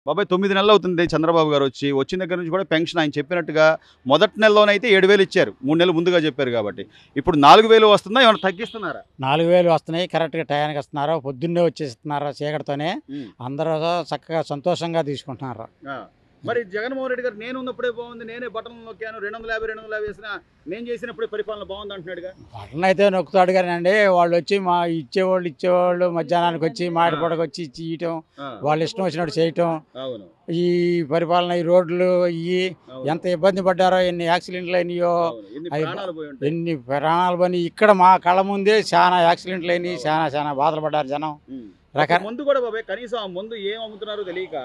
బాబాయ్ 9 నెలలు అవుతుంది చంద్రబాబు గారు వచ్చి. వచ్చిన దగ్గర నుంచి కూడా పెన్షన్ ఆయన చెప్పినట్టుగా మొదటి నెలలోనైతే 7,000 ఇచ్చారు. 3 నెలలు ముందుగా చెప్పారు కాబట్టి. ఇప్పుడు 4,000 వస్తుందా? ఏమైనా తగ్గిస్తున్నారా? 4,000 వస్తున్నాయి. కరెక్ట్‌గా టయానికి ఇస్తున్నారు. పొద్దున్నే వచ్చేస్తున్నారు చీకటితోనే. హ్మ్. అందరూ చక్కగా సంతోషంగా తీసుకుంటున్నారు. ఆ! మరి జగన్మోహన్ రెడ్డి గారు నేనున్నప్పుడే బాగుంది. నేనే బటన్లు నొక్కాను. 250, 250 వేసినా నేను చేసినప్పుడే పరిపాలన బాగుంది అంటున్నాడుగా. బటనయితే నొక్కుతాడు గానండి, వాళ్ళొచ్చి ఇచ్చేవాళ్ళు మధ్యాహ్నానికి వచ్చి మాటిపూటకొచ్చి ఇయటం, ఆ! వాళ్ళ ఇష్టం వచ్చినట్టు చేయటం. అవును. ఈ పరిపాలన, ఈ రోడ్లు అవును. ఎంత ఇబ్బంది పడ్డారో, ఎన్ని యాక్సిడెంట్లు అయినాయో, అవును. ఎన్ని అయి ప్రాణాలు పోయి ఉంటాయి. ఎన్ని ప్రాణాలు పోయినాయి. ఇక్కడ మా కళ్ళ ముందే చాలా యాక్సిడెంట్లు అయినాయి. చాలా బాధలు పడ్డారు జనం. హ్మ్. రక ముందు కూడా బాబాయ్ కనీసం ఆ ముందు ఏం అమ్ముతున్నారో తెలియక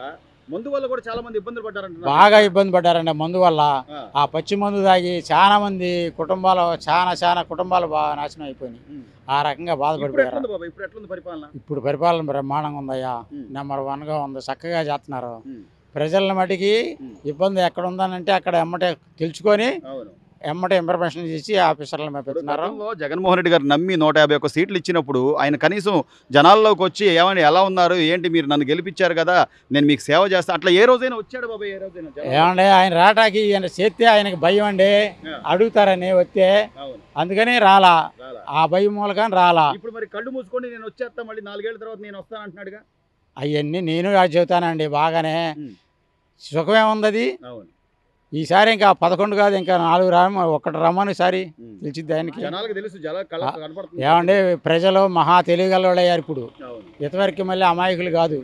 మందు వల్ల కూడా చాలా మంది ఇబ్బందులు పడ్డారంటున్నారు. బాగా ఇబ్బంది పడ్డారండి మందు వల్ల. ఆ! ఆ పచ్చి మందు తాగి చాలా మంది కుటుంబాలు చాలా కుటుంబాలు బాగా నాశనం అయిపోయినాయి. హ్మ్. ఆ రకంగా ఇప్పుడు బాధపడిపోయారు. ఎట్లుంది బాబాయ్? ఇప్పుడు ఎట్లుంది పరిపాలన? ఇప్పుడు పరిపాలన బ్రహ్మాండంగా ఉందయ్యా. హ్మ్. నెంబర్ 1గా ఉంది. చక్కగా చేస్తున్నారు. హ్మ్. ప్రజల మటుకి హ్మ్. ఇబ్బంది ఎక్కడ ఉందనంటే అక్కడ ఎమ్మటే తెలుసుకొని అవును. ఎమ్మటే ఇన్ఫర్మేషన్ చేసి ఆఫీసర్లను ఇప్పుడు పంపిస్తున్నారు. గతంలో జగన్మోహన్ రెడ్డి గారు నమ్మి 151 సీట్లు ఇచ్చినప్పుడు ఆయన కనీసం జనాల్లోకి వచ్చి ఏమండి ఎలా ఉన్నారు? ఏంటి మీరు నన్ను గెలిపించారు కదా! నేను మీకు సేవ చేస్తా అట్లా ఏ రోజైనా వచ్చాడు బాబాయ్? ఏ రోజైనా జనాల్లో? ఏమంటే ఆయన రాటాకి ఈయన చేస్తే ఆయనకి భయం అండి. ఆ! అడుగుతారని వస్తే అవును. అందుకని రాలా. రాలా. ఆ భయం మూలకని రాలా. ఇప్పుడు మరి కళ్ళు మూసుకొని నేను వచ్చేస్తా మళ్ళీ 4 ఏళ్ల తర్వాత నేను వస్తాను అంటున్నాడుగా. అవన్నీ నేను చెబుతానండి బాగానే. హ్మ్. సుఖమేముందది. అవును. ఈసారి ఇంకా 11 కాదు, ఇంకా 4 ఒకటి రమ్మను ఈసారి హ్మ్. తెలిసిద్ది ఆయనకి. జనాలకు తెలుసు కళ్ళకు కనపడుతుంది. ఏమండి ప్రజలు మహా తెలియగలవాళ్ళయ్యారు ఇప్పుడు. అవును. ఇంతవరకు మళ్ళీ అమాయకులు కాదు.